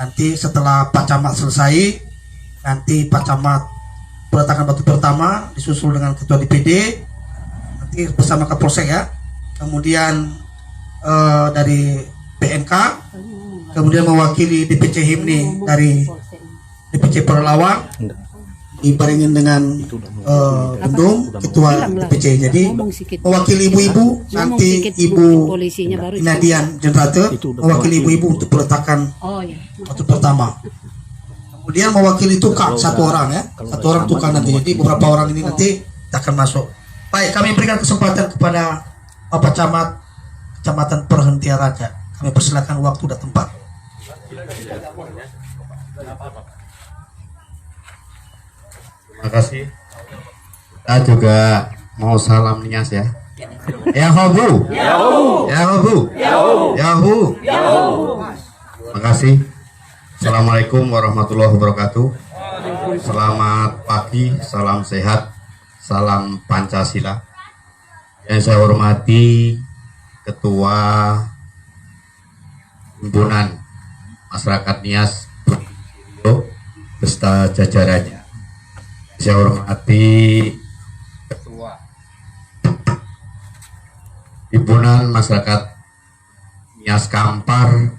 Nanti setelah Pak Camat selesai, nanti Pak Camat peletakan batu pertama disusul dengan Ketua DPD, nanti bersama Kapolsek ya. Kemudian dari BNK, kemudian mewakili DPC Himni dari DPC Perlawang, dibarengin dengan Bendung Ketua DPC. Jadi mewakili ibu-ibu, nanti Ibu Nadian Jenrate mewakili ibu-ibu untuk peletakan batu pertama. Kemudian mewakili tukang satu orang ya, satu orang tukang nanti. Jadi beberapa orang ini nanti akan masuk. Baik, kami berikan kesempatan kepada Bapak Camat Kecamatan Perhentian Raja. Kami persilakan waktu dan tempat. Terima kasih. Kita juga mau salam nias ya. Yahu. Terima kasih. Assalamualaikum warahmatullahi wabarakatuh. Selamat pagi, salam sehat, salam Pancasila. Yang saya hormati Ketua Himpunan Masyarakat Nias beserta jajarannya. Saya hormati Ketua Himpunan Masyarakat Nias Kampar,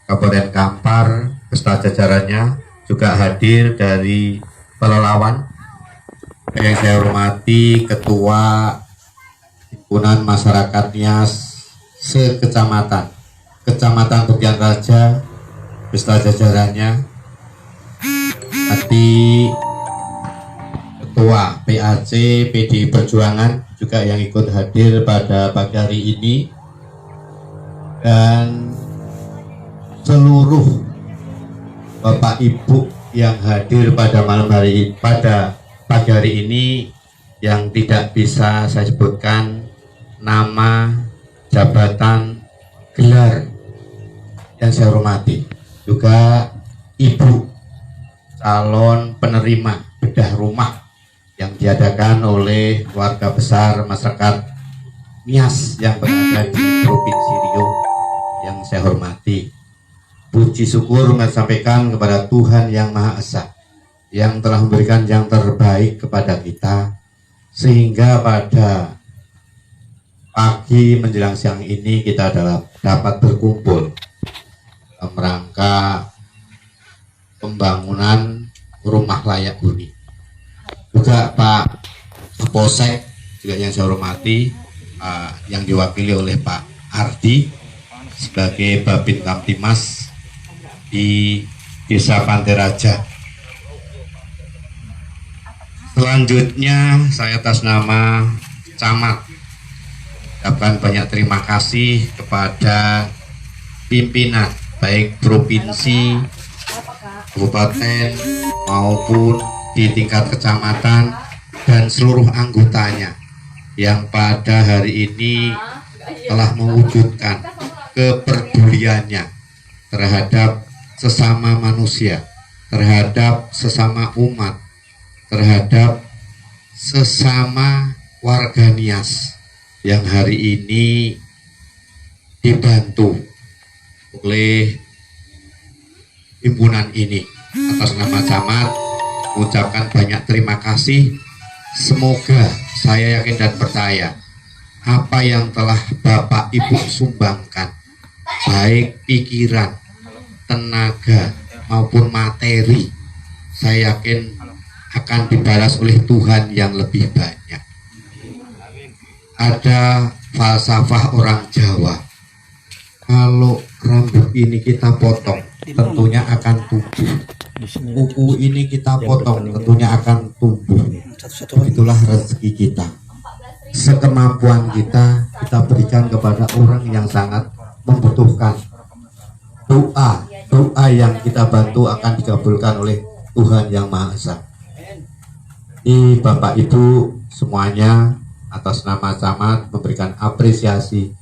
Kabupaten Kampar, beserta jajarannya, juga hadir dari Pelalawan. Yang saya hormati Ketua Himpunan Masyarakat Nias sekecamatan, Kecamatan Perhentian Raja, beserta jajarannya. Hati Ketua PAC PDI Perjuangan juga yang ikut hadir pada pagi hari ini, dan seluruh Bapak Ibu yang hadir pada malam hari, pada pagi hari ini, yang tidak bisa saya sebutkan nama, jabatan, gelar yang saya hormati. Juga Ibu calon penerima bedah rumah yang diadakan oleh keluarga besar masyarakat Nias yang berada di Provinsi Riau yang saya hormati. Puji syukur kami sampaikan kepada Tuhan Yang Maha Esa yang telah memberikan yang terbaik kepada kita, sehingga pada pagi menjelang siang ini kita dapat berkumpul dalam rangka pembangunan rumah layak huni. Juga Pak Kapolsek juga yang saya hormati, yang diwakili oleh Pak Ardi sebagai Babin Kamtimas di Desa Pantai Raja. Selanjutnya saya atas nama Camat ucapkan banyak terima kasih kepada pimpinan baik provinsi, kabupaten maupun di tingkat kecamatan dan seluruh anggotanya yang pada hari ini telah mewujudkan kepeduliannya terhadap sesama manusia, terhadap sesama umat, terhadap sesama warga Nias yang hari ini dibantu oleh himpunan ini. Atas nama Camat mengucapkan banyak terima kasih. Semoga, saya yakin dan percaya, apa yang telah Bapak Ibu sumbangkan, baik pikiran, tenaga maupun materi, saya yakin akan dibalas oleh Tuhan yang lebih banyak. Ada falsafah orang Jawa, kalau rambut ini kita potong tentunya akan tumbuh, kuku ini kita potong tentunya akan tumbuh. Itulah rezeki kita, sekemampuan kita berikan kepada orang yang sangat membutuhkan. Doa yang kita bantu akan dikabulkan oleh Tuhan Yang Maha Esa. Ini Bapak Ibu semuanya atas nama Camat memberikan apresiasi.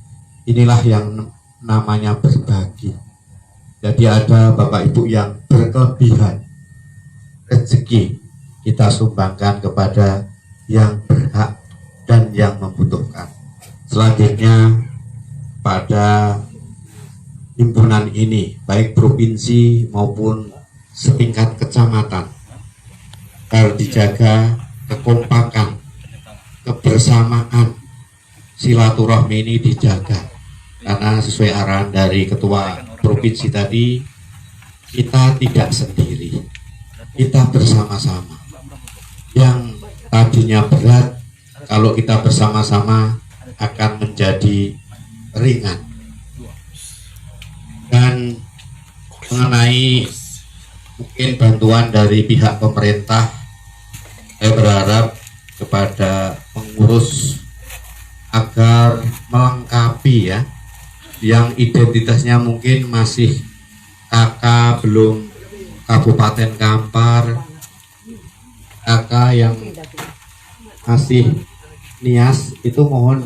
Inilah yang namanya berbagi. Jadi ada Bapak Ibu yang berkelebihan rezeki, kita sumbangkan kepada yang berhak dan yang membutuhkan. Selanjutnya pada himpunan ini, baik provinsi maupun setingkat kecamatan, harus dijaga kekompakan, kebersamaan, silaturahmi ini dijaga. Karena sesuai arahan dari ketua provinsi tadi, kita tidak sendiri, kita bersama-sama. Yang tadinya berat, kalau kita bersama-sama akan menjadi ringan. Dan mengenai mungkin bantuan dari pihak pemerintah, saya berharap kepada pengurus agar melengkapi ya, yang identitasnya mungkin masih KK belum Kabupaten Kampar, KK yang masih nias itu mohon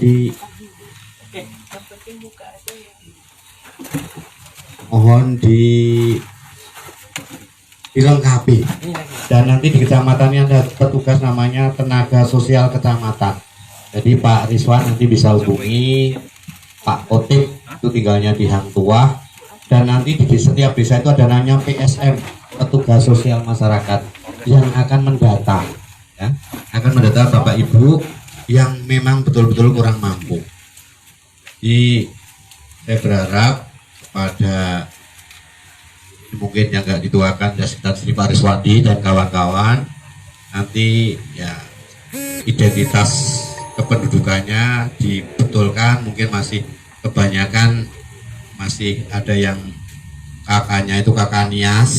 dilengkapi. Dan nanti di kecamatannya ada petugas namanya tenaga sosial kecamatan. Jadi Pak Rizwan nanti bisa hubungi Pak Kotik, itu tinggalnya di Hang Tuah. Dan nanti di setiap desa itu ada namanya PSM, petugas sosial masyarakat, yang akan mendata ya, akan mendata Bapak Ibu yang memang betul-betul kurang mampu. Jadi saya berharap kepada mungkin yang nggak dituakan dan Sri Pak Rizwandi dan kawan-kawan, nanti ya identitas kependudukannya dibetulkan. Mungkin masih kebanyakan masih ada yang kakaknya itu kakak nias,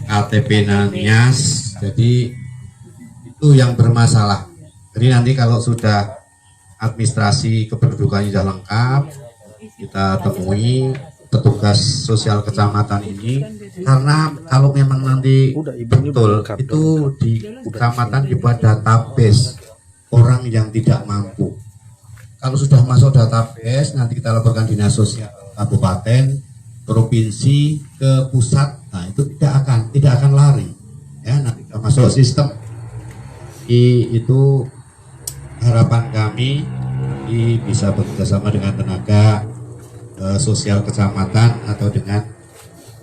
KTP nias, jadi itu yang bermasalah. Jadi nanti kalau sudah administrasi kependudukannya sudah lengkap, kita temui petugas sosial kecamatan ini, karena kalau memang nanti betul itu di kecamatan dibuat database orang yang tidak mampu. Kalau sudah masuk database, nanti kita laporkan dinas sosial kabupaten, provinsi ke pusat. Nah itu tidak akan lari ya, nanti kita masuk sistem. Itu harapan kami bisa bekerjasama dengan tenaga sosial kecamatan atau dengan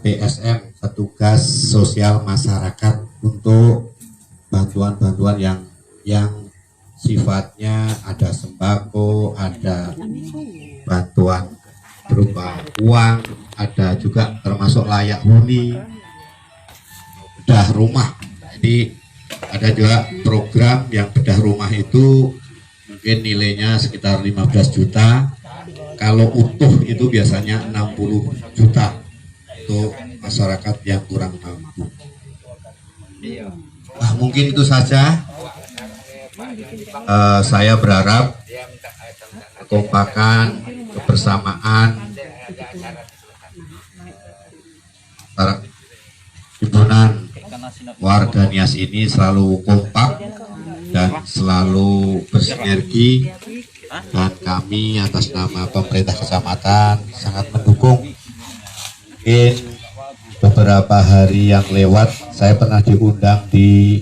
PSM, petugas sosial masyarakat, untuk bantuan-bantuan yang sifatnya ada sembako, ada bantuan berupa uang, ada juga termasuk layak huni, bedah rumah. Jadi ada juga program yang bedah rumah itu mungkin nilainya sekitar 15 juta. Kalau utuh itu biasanya 60 juta untuk masyarakat yang kurang mampu. Nah, mungkin itu saja. Saya berharap kekompakan, kebersamaan para himpunan warga Nias ini selalu kompak dan selalu bersinergi, dan kami atas nama pemerintah kecamatan sangat mendukung. Mungkin beberapa hari yang lewat saya pernah diundang di